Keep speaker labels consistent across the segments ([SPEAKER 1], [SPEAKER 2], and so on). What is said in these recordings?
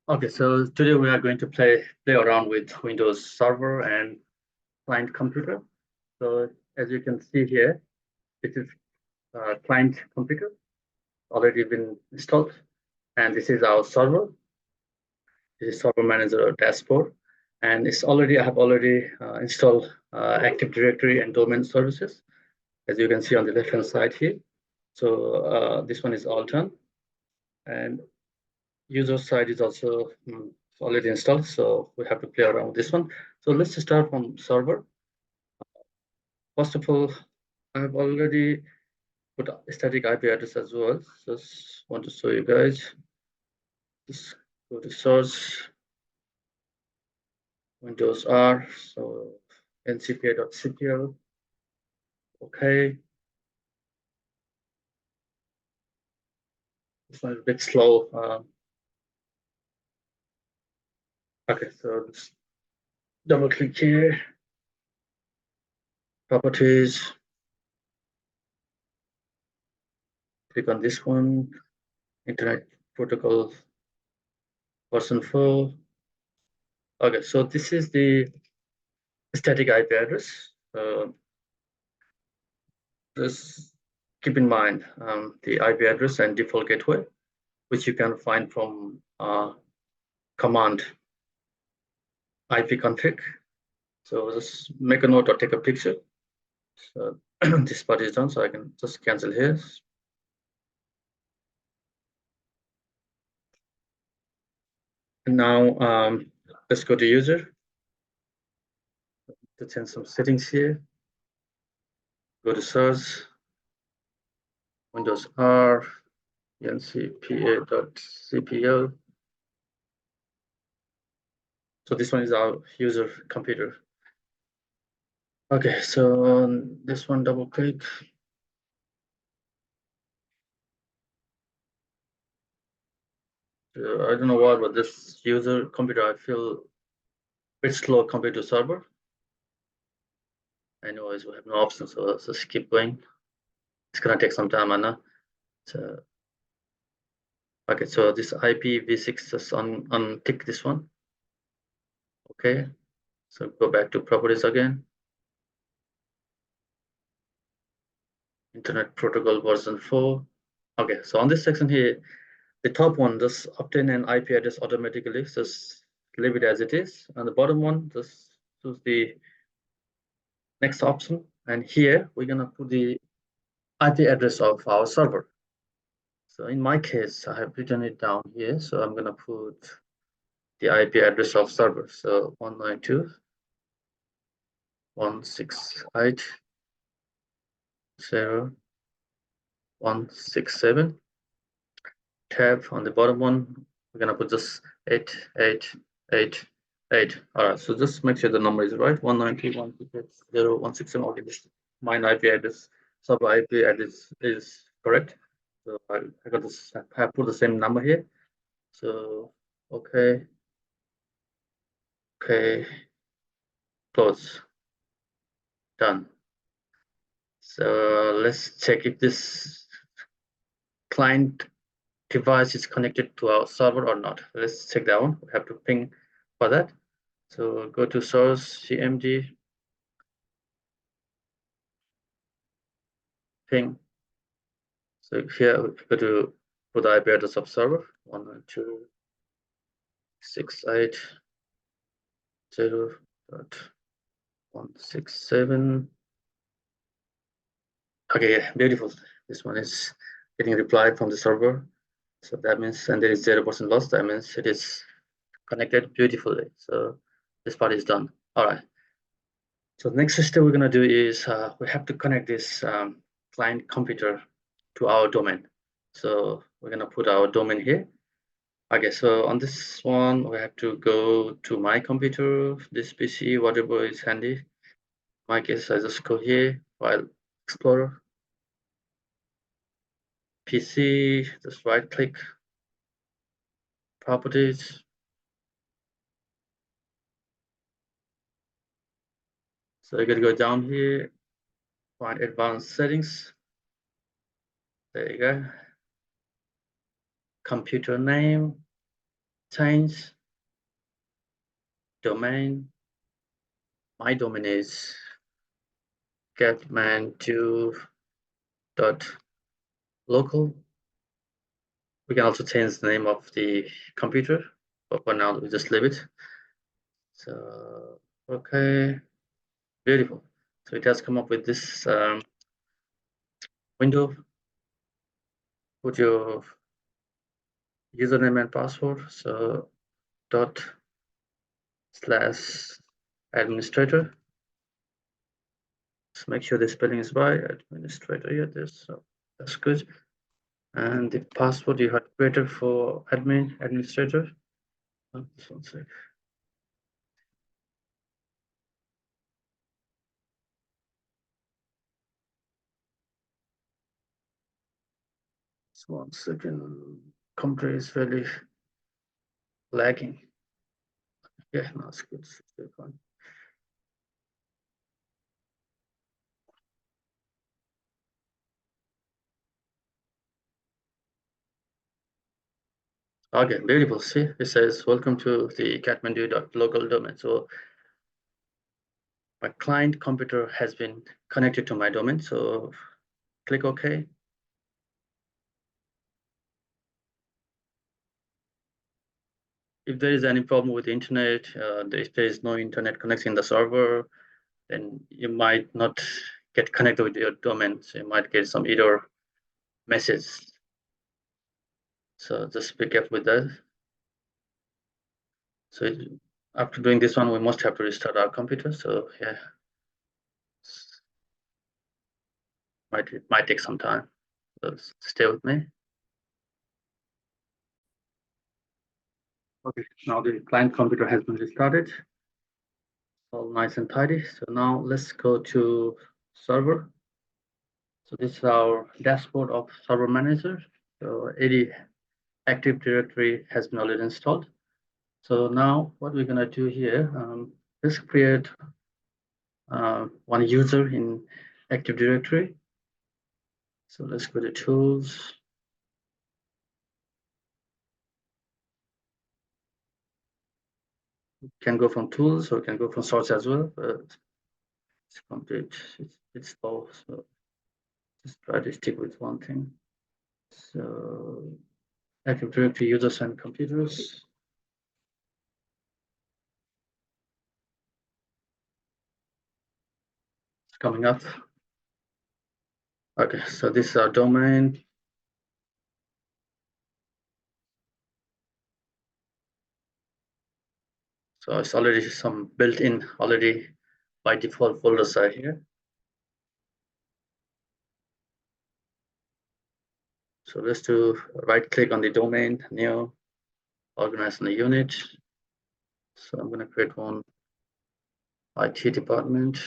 [SPEAKER 1] Okay, so today we are going to play around with Windows Server and client computer. So as you can see here, this is client computer already been installed, and this is our server. This is Server Manager dashboard, and I have already installed Active Directory and domain services, as you can see on the left hand side here. So this one is all done, and user side is also already installed, so we have to play around with this one. So let's start from server. First of all, I have already put a static IP address as well. Just want to show you guys. Just go to source, Windows R, so ncpa.cpl. Okay. This one is a bit slow. Okay, so let's double click here. Properties. Click on this one. Internet Protocol version 4. Okay, so this is the static IP address. Just keep in mind the IP address and default gateway, which you can find from command ipconfig. So just make a note or take a picture. So this part is done, so I can just cancel here. And now let's go to user to change some settings here. Go to source, Windows R, ncpa.cpl. So this one is our user computer. Okay, so on this one, double click. I don't know why, but this user computer, I feel a bit slow compared to server. Anyways, we have no option, so let's just keep going. It's gonna take some time, Anna. So, okay, so this IPv6, just untick this one. Okay, so go back to properties again. Internet Protocol version 4. Okay, so on this section here, the top one, just obtain an IP address automatically, just leave it as it is. And the bottom one, just choose the next option. And here, we're gonna put the IP address of our server. So in my case, I have written it down here. So I'm gonna put the IP address of server. So 192.168.0.167. Tab on the bottom one, we're gonna put just 8888. All right, so just make sure the number is right. 192.168.0.167. Okay, this mine IP address, sub IP address is correct. So I got this. I put the same number here. So okay, close, done. So let's check if this client device is connected to our server or not. Let's check that one. We have to ping for that. So go to source cmd ping. So here we go to put the IP address of server 192.168.0.167. Okay, beautiful. This one is getting reply from the server. So that means, and there is 0% loss. That means it is connected beautifully. So this part is done. All right. So the next step we're gonna do is we have to connect this client computer to our domain. So we're gonna put our domain here. Okay, so on this one, we have to go to my computer, this PC, whatever is handy. In my case, I just go here, File Explorer, PC, just right click, Properties. So you're gonna go down here, find Advanced Settings. There you go. Computer name. change domain. My domain is catman2.local. We can also change the name of the computer, but for now we just leave it. So okay, beautiful. So it has come up with this window. Put your username and password. So /administrator. Just make sure the spelling is right. Administrator here. This, so that's good. And the password you had created for administrator. Just one sec. Just 1 second. Computer is really lagging. Yeah, no, it's good. It's still fine. Okay, beautiful. See, it says welcome to the Kathmandu.local domain. So my client computer has been connected to my domain. So click OK. If there is any problem with the internet, if there is no internet connection in the server, then you might not get connected with your domain. So you might get some error message. So just be careful with that. So after doing this one, we must have to restart our computer. So yeah, it might take some time. So stay with me. Okay, now the client computer has been restarted. All nice and tidy. So now let's go to server. So this is our dashboard of server manager. So 80 Active Directory has been already installed. So now what we're gonna do here, let's create one user in Active Directory. So let's go to tools. Can go from tools or can go from source as well, but it's complete. It's slow, so just try to stick with one thing. So Active Directory users and computers. It's coming up. Okay, so this is our domain. So it's already some built-in already by default folders are here. So let's do right click on the domain, new, organize in the unit. So I'm going to create one IT department.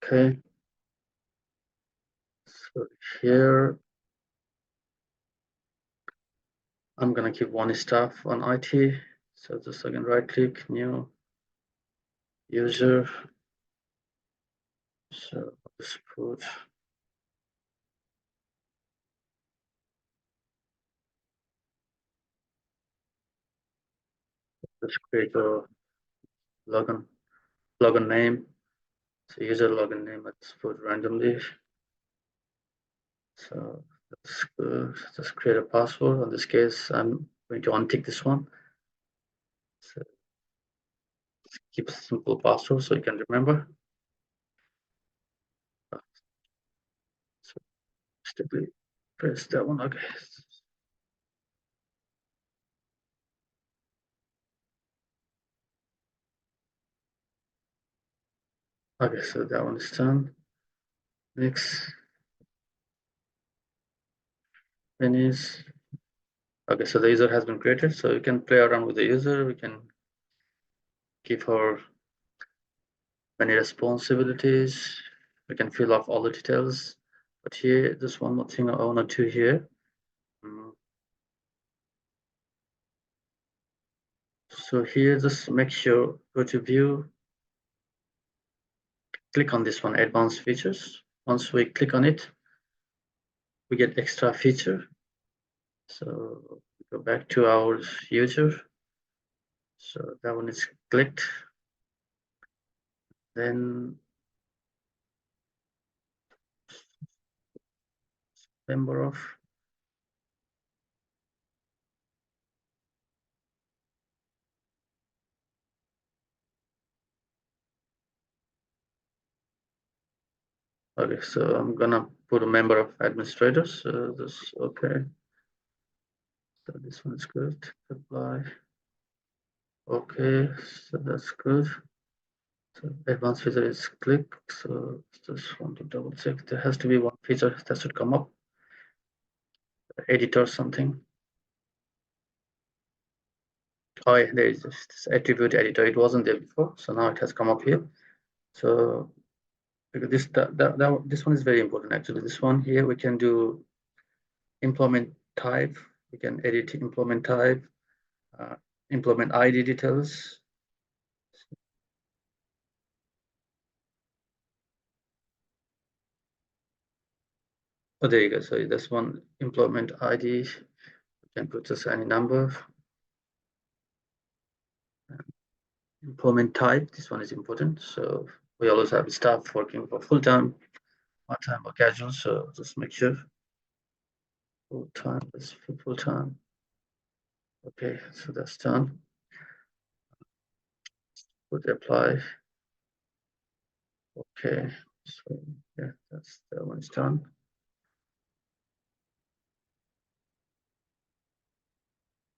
[SPEAKER 1] Okay. So here I'm going to keep one staff on IT. So just again right click, new, user. So let's put let's create a login name. So user login name, let's put randomly. So let's just create a password. In this case, I'm going to untick this one. So keep a simple password so you can remember. So simply press that one. Okay. Okay, so that one is done. Next, finish. Okay, so the user has been created. So you can play around with the user. We can give her many responsibilities. We can fill up all the details. But here, there's one more thing I want to do here. So here, just make sure, go to view, click on this one, advanced features. Once we click on it, we get extra feature. So Go back to our user. So that one is clicked. Then member of. Okay, so I'm gonna put a member of administrators. So this okay. So this one is good. Apply. Okay, so that's good. So advanced feature is click. So just want to double check. There has to be one feature that should come up. Editor something. Oh, yeah, there is this attribute editor. It wasn't there before, so now it has come up here. So because this one is very important actually. This one here we can do implement type. We can edit implement type, implement ID details. Oh, there you go. So this one implement ID. You can put just any number. Employment type. This one is important. So we always have staff working for full time, part time, or casual. So just make sure full time is full time. Okay, so that's done. Put apply. Okay, so yeah, that's that one's done.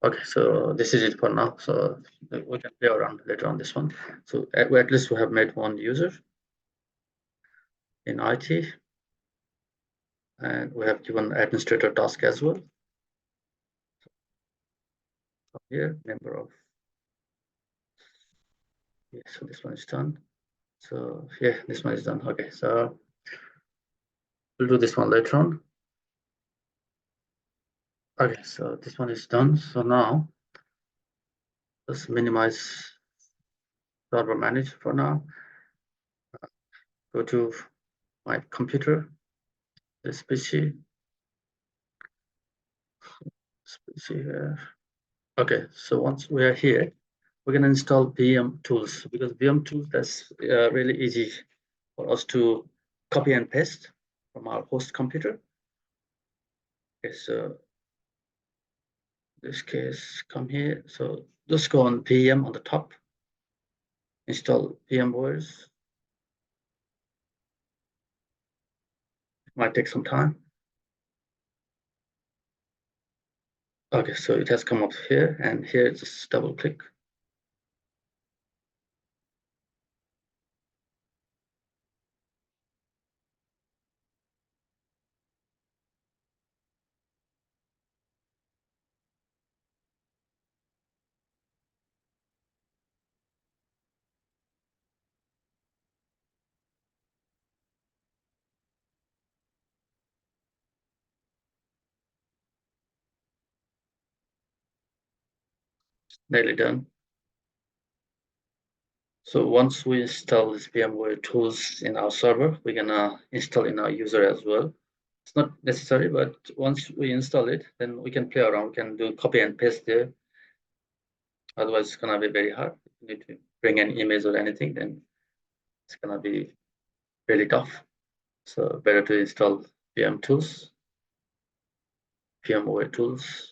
[SPEAKER 1] Okay, so this is it for now. So we can play around later on this one. So at least we have made one user in IT, and we have given administrator task as well. Here, member of. Yeah, so this one is done. So yeah, this one is done. Okay, so we'll do this one later on. Okay, so this one is done. So now let's minimize server manage for now. Go to my computer, this PC here. Okay, so once we are here, we're gonna install VM tools because VM tools that's really easy for us to copy and paste from our host computer. Okay, so this case, come here. So just go on VM on the top, install VMwares. It might take some time. Okay, so it has come up here, and here just double click. Nearly done. So once we install this VMware tools in our server, we're gonna install in our user as well. It's not necessary, but once we install it, then we can play around. We can do copy and paste there. Otherwise, it's gonna be very hard. If you need to bring an image or anything, then it's gonna be really tough. So better to install VM tools, VMware tools.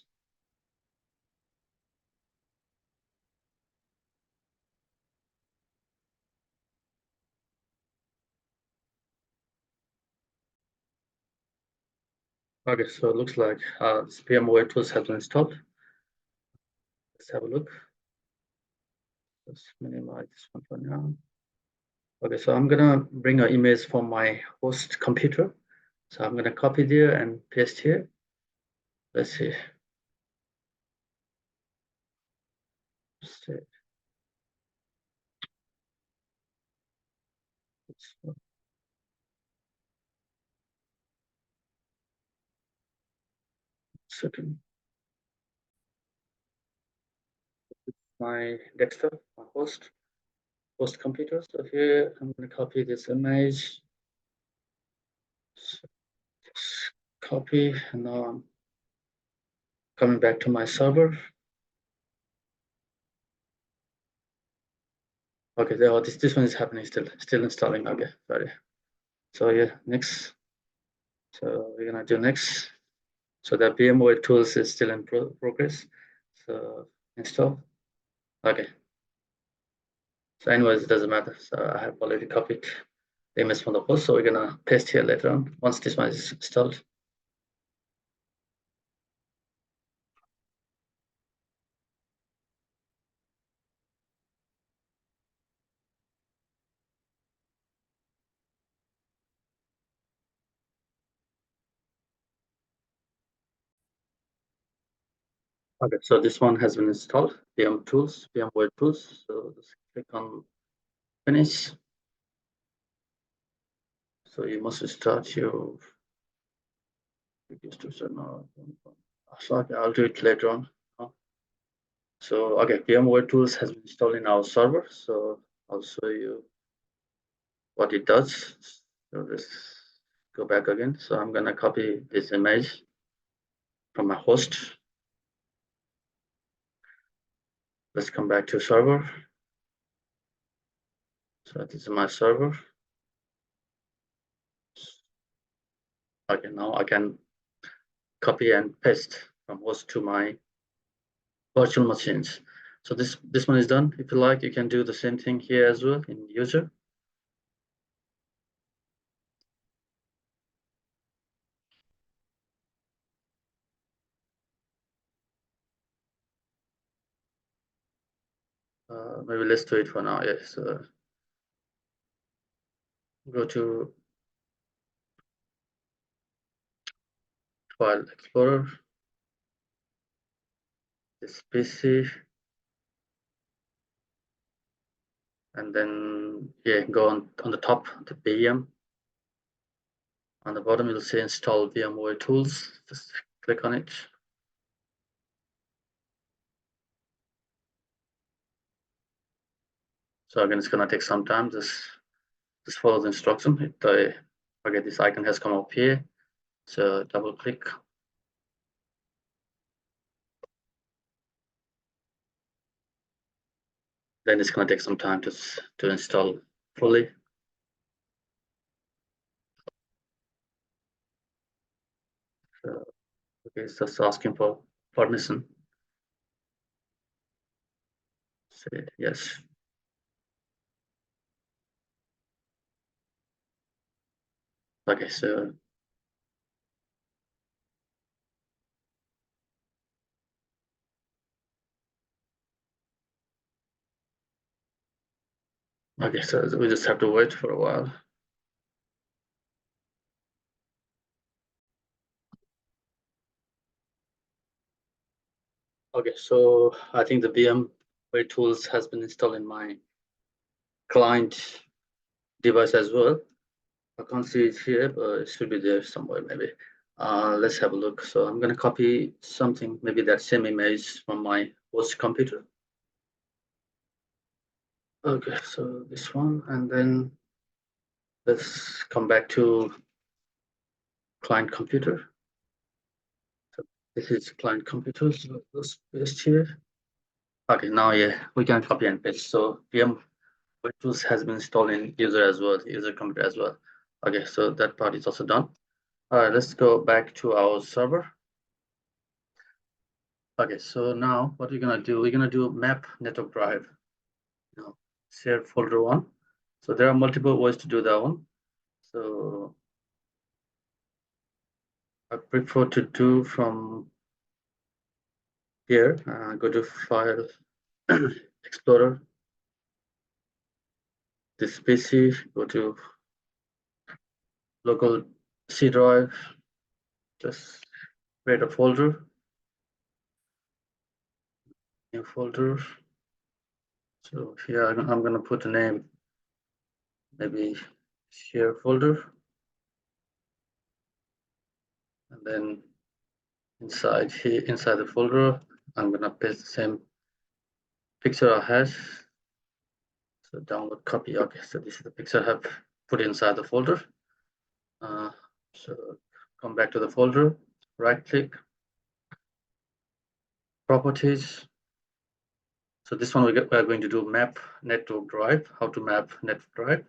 [SPEAKER 1] Okay, so it looks like this VMware tools have been installed. Let's have a look. Let's minimize this one for now. Okay, so I'm gonna bring an image from my host computer. So I'm gonna copy there and paste here. Let's see. Second, my desktop, my host computer. So here I'm gonna copy this image. So copy, and now I'm coming back to my server. Okay, this one is happening still installing. Okay, sorry. So yeah, next. So we're gonna do next. So the VMware tools is still in progress. So install. Okay. So anyways, it doesn't matter. So I have already copied the image from the post. So we're gonna paste here later on once this one is installed. Okay, so this one has been installed. VMware tools. So just click on finish. So you must start your no. So okay, I'll do it later on. So okay, VMware tools has been installed in our server. So I'll show you what it does. So let's go back again. So I'm gonna copy this image from my host. Let's come back to server. So this is my server. Okay, now I can copy and paste from host to my virtual machines. So this one is done. If you like, you can do the same thing here as well in user. Maybe let's do it for now. Yes. Go to File Explorer, this PC, and then yeah, go on the top, the VM. On the bottom, you'll see Install VMware Tools. Just click on it. So again, it's gonna take some time. Just follow the instruction. Okay, this icon has come up here. So double click. Then it's gonna take some time to install fully. So, okay, it's just asking for permission. Say yes. Okay, so okay, so we just have to wait for a while. Okay, so I think the VMware tools has been installed in my client device as well. I can't see it here, but it should be there somewhere maybe. Let's have a look. So I'm gonna copy something, maybe that same image from my host computer. Okay, so this one, and then let's come back to client computer. So this is client computer, so let's paste here. Okay, now yeah, we can copy and paste. So VM tools has been installed in user as well, user computer as well. Okay, so that part is also done. All right, let's go back to our server. Okay, so now what we're gonna do, we're gonna do map network drive, share folder one. So there are multiple ways to do that one. So I prefer to do from here. Go to File, Explorer, this PC, go to local C drive, just create a folder, new folder. So here I'm gonna put a name, maybe share folder, and then inside here, inside the folder, I'm gonna paste the same picture I had. So download copy. Okay, so this is the picture I have put inside the folder. So come back to the folder, right click, properties. So this one we are going to do map network drive, how to map network drive.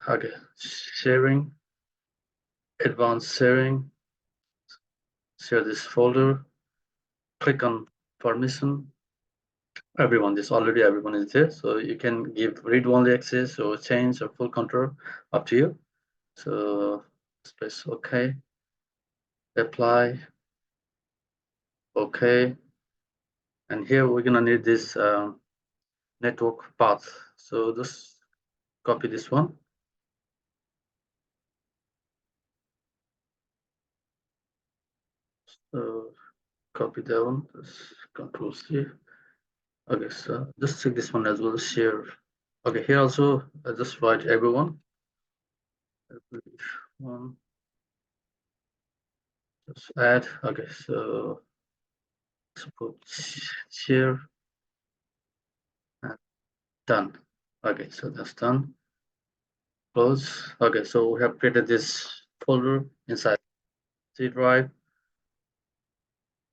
[SPEAKER 1] Okay, sharing, advanced sharing, share this folder, click on permission. Everyone is there, so you can give read-only access or change or full control, up to you. So press OK, apply, OK, and here we're gonna need this network path. So just copy this one. So copy that one, just Control C. Okay, so just check this one as well, share. Okay, here also just write everyone. One, just add. Okay, so put share and done. Okay, so that's done. Close. Okay, so we have created this folder inside C drive.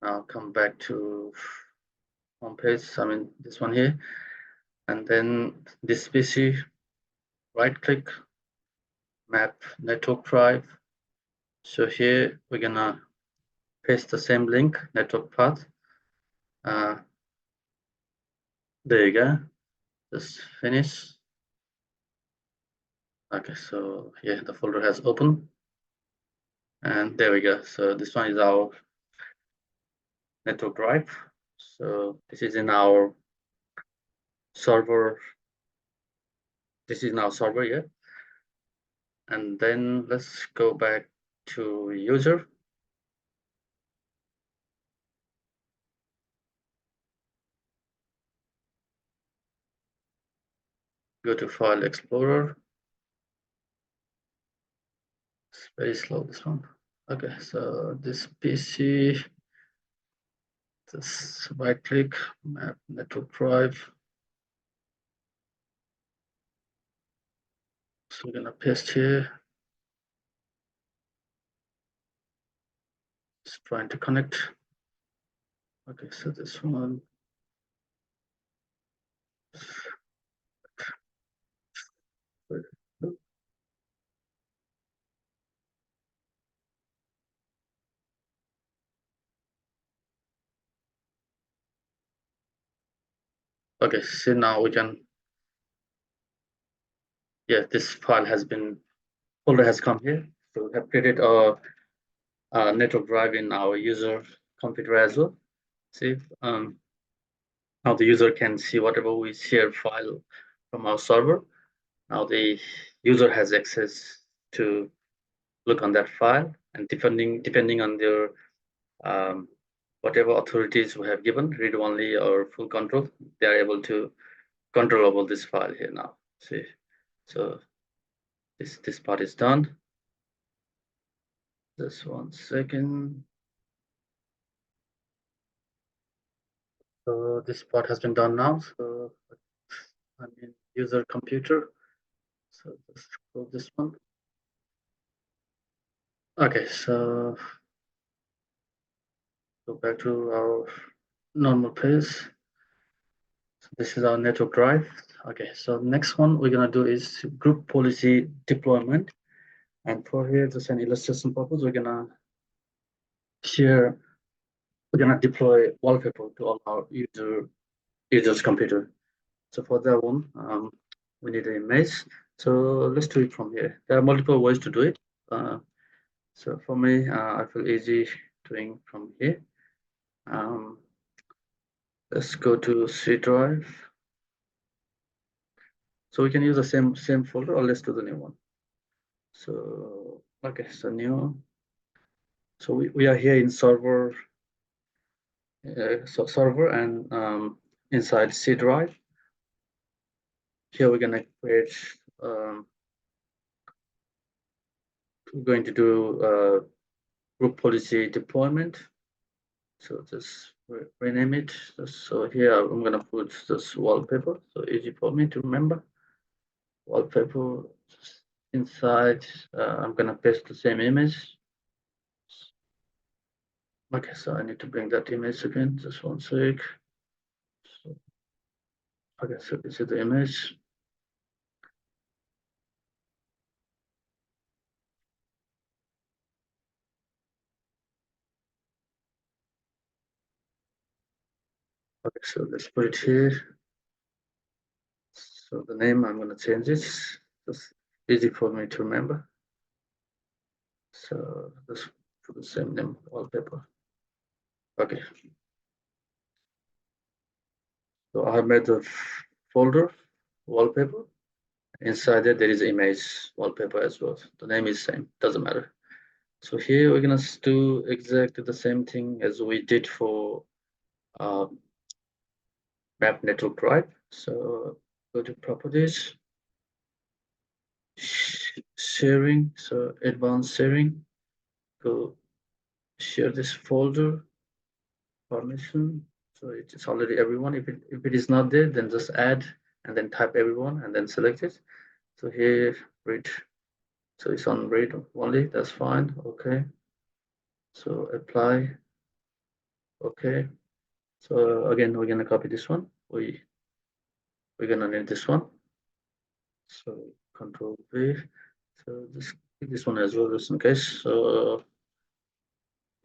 [SPEAKER 1] Now come back to home page. I mean this one here, and then this PC. Right click, map network drive. So here we're gonna paste the same link, network path. There you go. Just finish. Okay, so yeah, the folder has opened, and there we go. So this one is our network drive. So this is in our server. This is now server, yeah. And then let's go back to user. Go to File Explorer. It's very slow, this one. Okay, so this PC, just right click, map network drive. So we're gonna paste here. Just trying to connect. Okay, so this one. Okay, so now we can, yeah, this file has been, folder has come here. So we have created a network drive in our user computer as well. See, now the user can see whatever we share file from our server. Now the user has access to look on that file, and depending on their whatever authorities we have given, read only or full control, they are able to control over this file here now. See, so this part is done. Just 1 second. So this part has been done now. So I mean user computer. So let's close this one. Okay, so go back to our normal page. So this is our network drive. Okay, so next one we're gonna do is group policy deployment. And for here, just an illustration purpose, we're gonna deploy wallpaper to all our users computer. So for that one, we need an image. So let's do it from here. There are multiple ways to do it. So for me, I feel easy doing from here. Let's go to C drive. So we can use the same folder, or let's do the new one. So okay, so new. So we are here in server, server, and inside C drive. Here we're gonna create. We're going to do group policy deployment. So just rename it. So here I'm gonna put this wallpaper. So easy for me to remember. Wallpaper inside. I'm gonna paste the same image. Okay, so I need to bring that image again. Just one sec. So, okay, so this is the image. Okay, so let's put it here. So the name, I'm going to change it. Just easy for me to remember. So let's put the same name, wallpaper. Okay. So I have made the folder wallpaper. Inside there is image wallpaper as well. The name is same, doesn't matter. So here we're gonna do exactly the same thing as we did for map network drive. So go to properties, sharing, so advanced sharing, go share this folder, permission. So it's already everyone. If it is not there, then just add and then type everyone and then select it. So here read. So it's on read only, that's fine. Okay. So apply. Okay. So again, we're gonna copy this one. We're gonna need this one. So Control V. So this one as well, just in case. So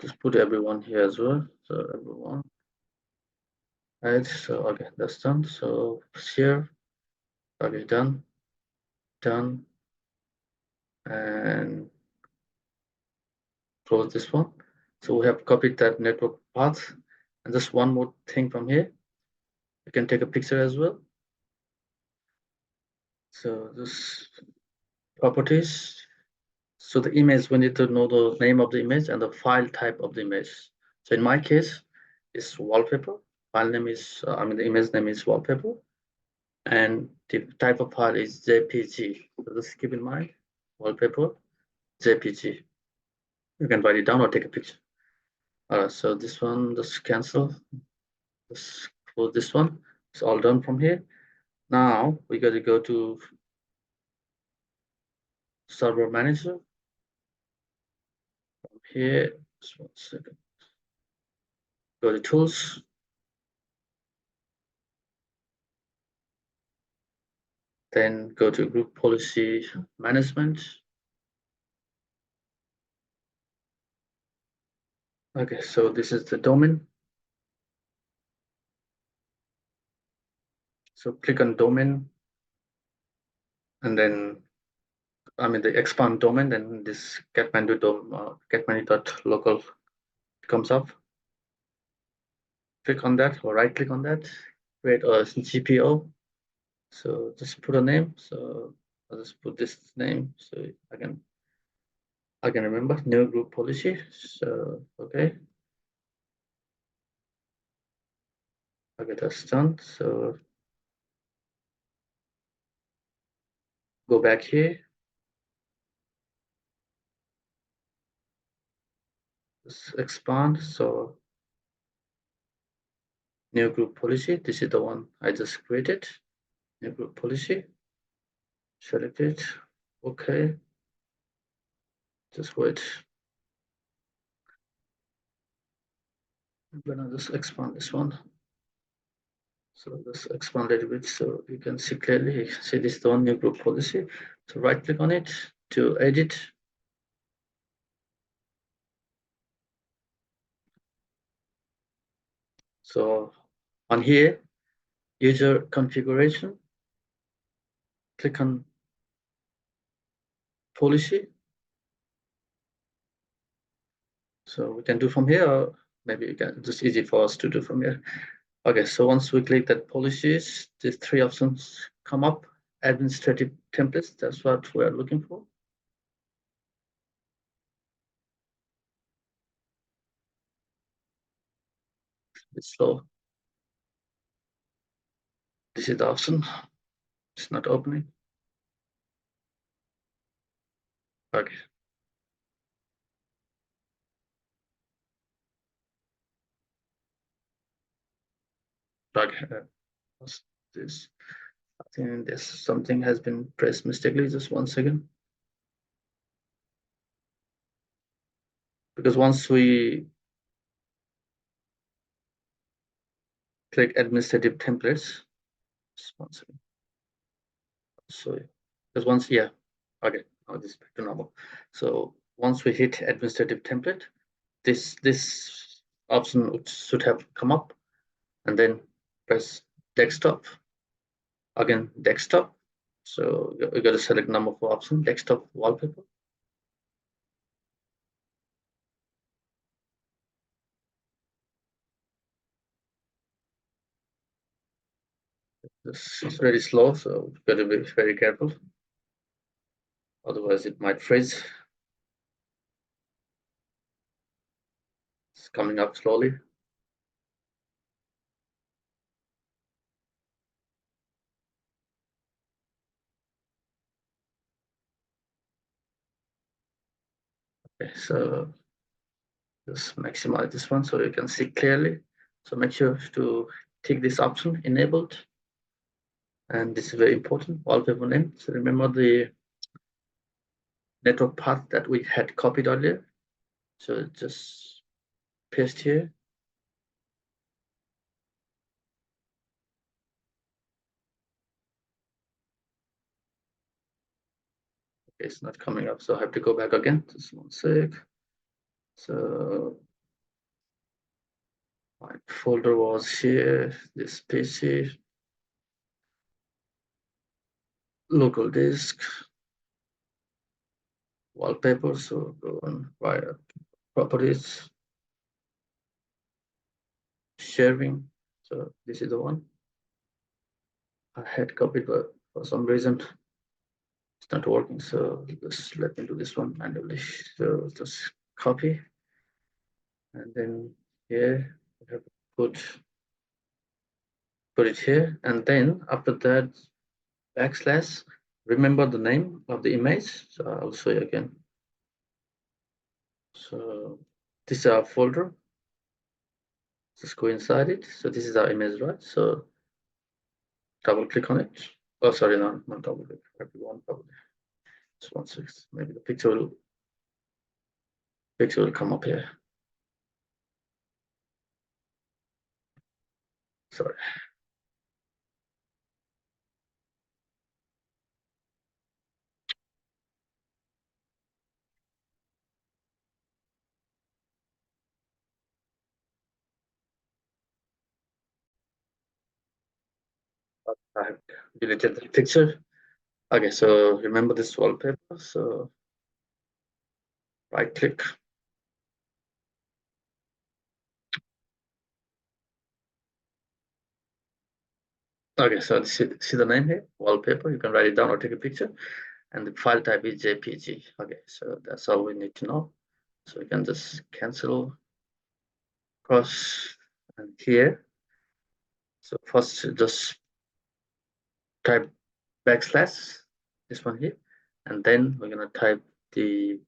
[SPEAKER 1] just put everyone here as well. So everyone. Right. So okay, that's done. So share. Okay, done. Done. And close this one. So we have copied that network path. And just one more thing from here. You can take a picture as well. So this properties. So the image, we need to know the name of the image and the file type of the image. So in my case, it's wallpaper. File name is, the image name is wallpaper. And the type of file is JPG. So just keep in mind, wallpaper, JPG. You can write it down or take a picture. So this one, just cancel. Just close this one. It's all done from here. Now we got to go to server manager. From here, just one second. Go to tools. Then go to group policy management. Okay, so this is the domain. So click on domain and then the expand domain, then this Kathmandu.local comes up. Click on that or right click on that, create a GPO. So just put a name. So I'll just put this name so I can remember new group policy. So okay, that's done. So go back here. Just expand. So new group policy. This is the one I just created. New group policy. Select it. Okay. Just wait. I'm gonna just expand this one. So let's expand a little bit so you can see clearly. See this is the one new group policy. So right click on it to edit. So on here, user configuration, click on policy. So we can do from here, or maybe you can just easy for us to do from here. Okay, so once we click that policies, these three options come up. Administrative templates, that's what we are looking for. It's slow. This is the option. It's not opening. Okay. Okay. What's this? I think this something has been pressed mistakenly. Just one second. Because once we click administrative templates. Sponsor. So because once, yeah, okay, now this is back to normal. So once we hit administrative template, this option should have come up, and then press desktop. Again, desktop. So you got to select number 4 option, desktop wallpaper. This is very slow, so you've got to be very careful. Otherwise, it might freeze. It's coming up slowly. Okay, so just maximize this one so you can see clearly. So make sure to tick this option enabled. And this is very important, wallpaper name. So remember the network path that we had copied earlier. So just paste here. Okay, it's not coming up, so I have to go back again. Just one sec. So my folder was here, this PC, local disk, wallpaper. So go on via properties, sharing. So this is the one I had copied, but for some reason it's not working. So just let me do this one manually. So just copy, and then here we have to put it here, and then after that backslash. Remember the name of the image. So I'll show you again. So this is our folder. Just go inside it. So this is our image, right? So double click on it. Oh, sorry, no, not double click. Everyone probably. Just 1 6. Maybe the picture will come up here. Sorry. I have deleted the picture. Okay, so remember this wallpaper. So right click. Okay, so see the name here, wallpaper. You can write it down or take a picture. And the file type is JPG. Okay, so that's all we need to know. So we can just cancel cross and here. So first just type backslash, this one here, and then we're gonna type the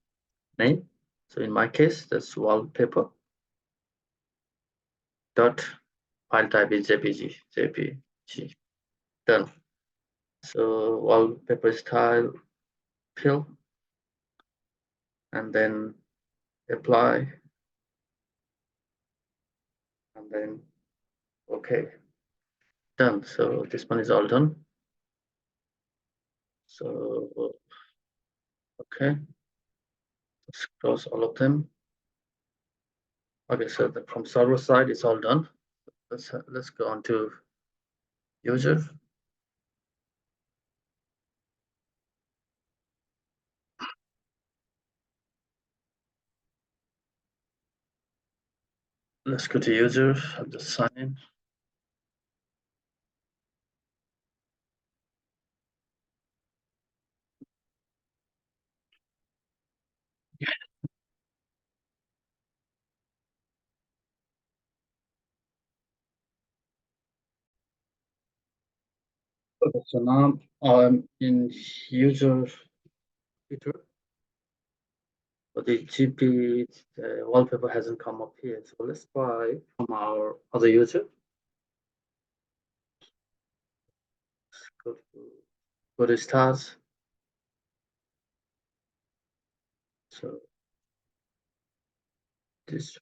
[SPEAKER 1] name. So in my case, that's wallpaper dot file type is JPG. Done. So wallpaper style fill, and then apply, and then okay, done. So this one is all done. So okay, let's close all of them. Okay, so from server side, it's all done. Let's go on to user. Let's go to user. I'll just sign in. Okay, so now I'm in user feature, but the GP wallpaper hasn't come up here. So let's try from our other user. Go to stars. So this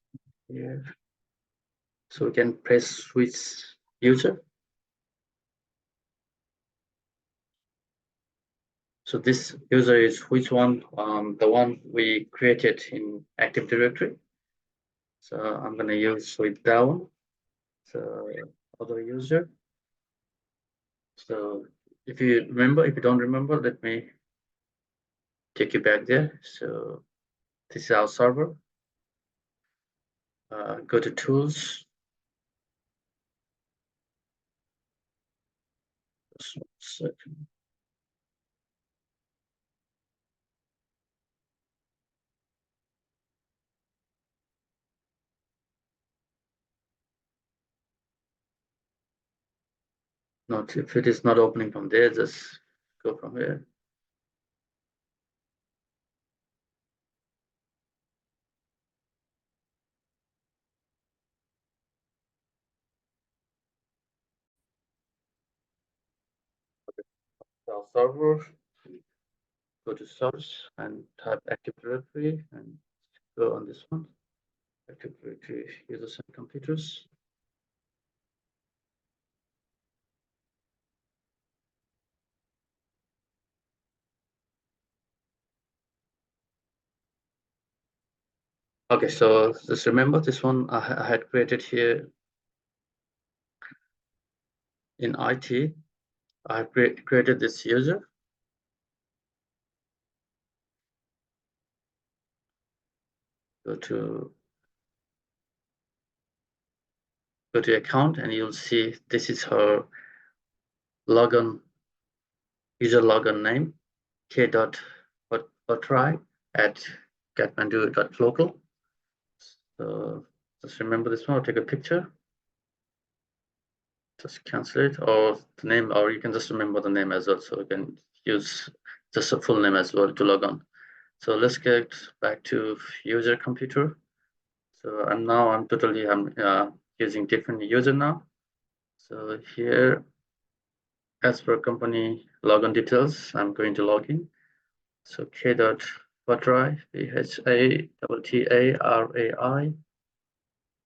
[SPEAKER 1] here. So we can press switch user. So this user is which one? The one we created in Active Directory. So I'm going to use with that one. So other user. So if you remember, if you don't remember, let me take you back there. So this is our server. Go to tools. Not if it is not opening from there, just go from here. Our server, go to source and type Active Directory and go on this one. Active Directory users and computers. Okay, so just remember this one I had created here in IT. I have created this user. Go to account and you'll see this is her login, user login name, k.bhattarai at kathmandu.local. So just remember this one, or take a picture. Just cancel it, or the name, or you can just remember the name as well. So you can use just a full name as well to log on. So let's get back to user computer. So I'm totally using different user now. So here, as per company login details, I'm going to log in. So k.bhattarai, Bhattarai.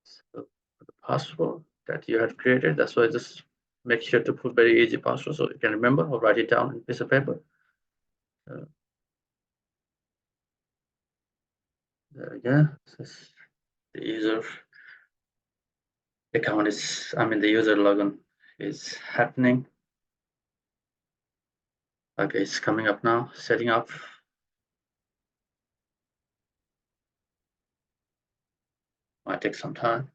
[SPEAKER 1] So the password that you have created. That's why just make sure to put very easy password so you can remember, or write it down on a piece of paper. There we go. The user account is, the user login is happening. Okay, it's coming up now, setting up. Might take some time.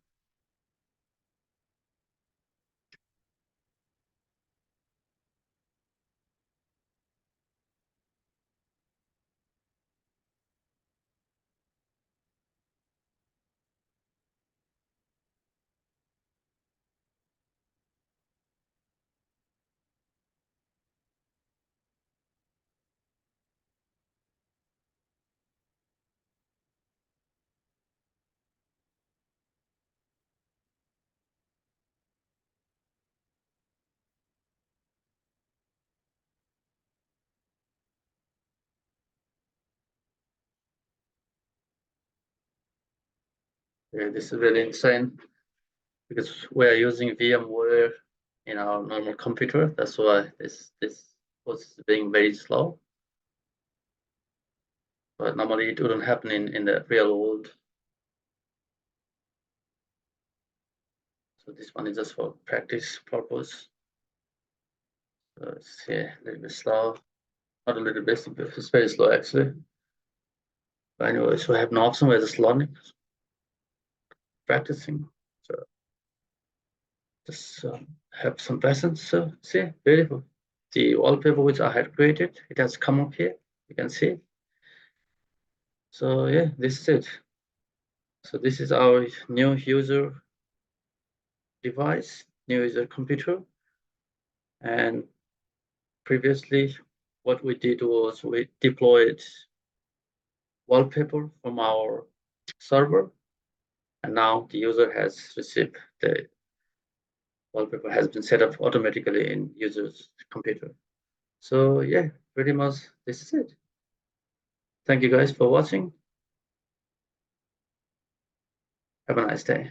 [SPEAKER 1] Yeah, this is really insane because we are using VMware in our normal computer. That's why this was being very slow. But normally it wouldn't happen in the real world. So this one is just for practice purpose. So it's a little bit slow. Not a little bit, it's very slow actually. But anyway, so I have no option, we're just learning, practicing. So just have some lessons. So see, beautiful. The wallpaper which I had created, it has come up here. You can see. So yeah, this is it. So this is our new user device, new user computer. And previously, what we did was we deployed wallpaper from our server, and now the user has received the wallpaper has been set up automatically in user's computer. So yeah, pretty much this is it. Thank you guys for watching. Have a nice day.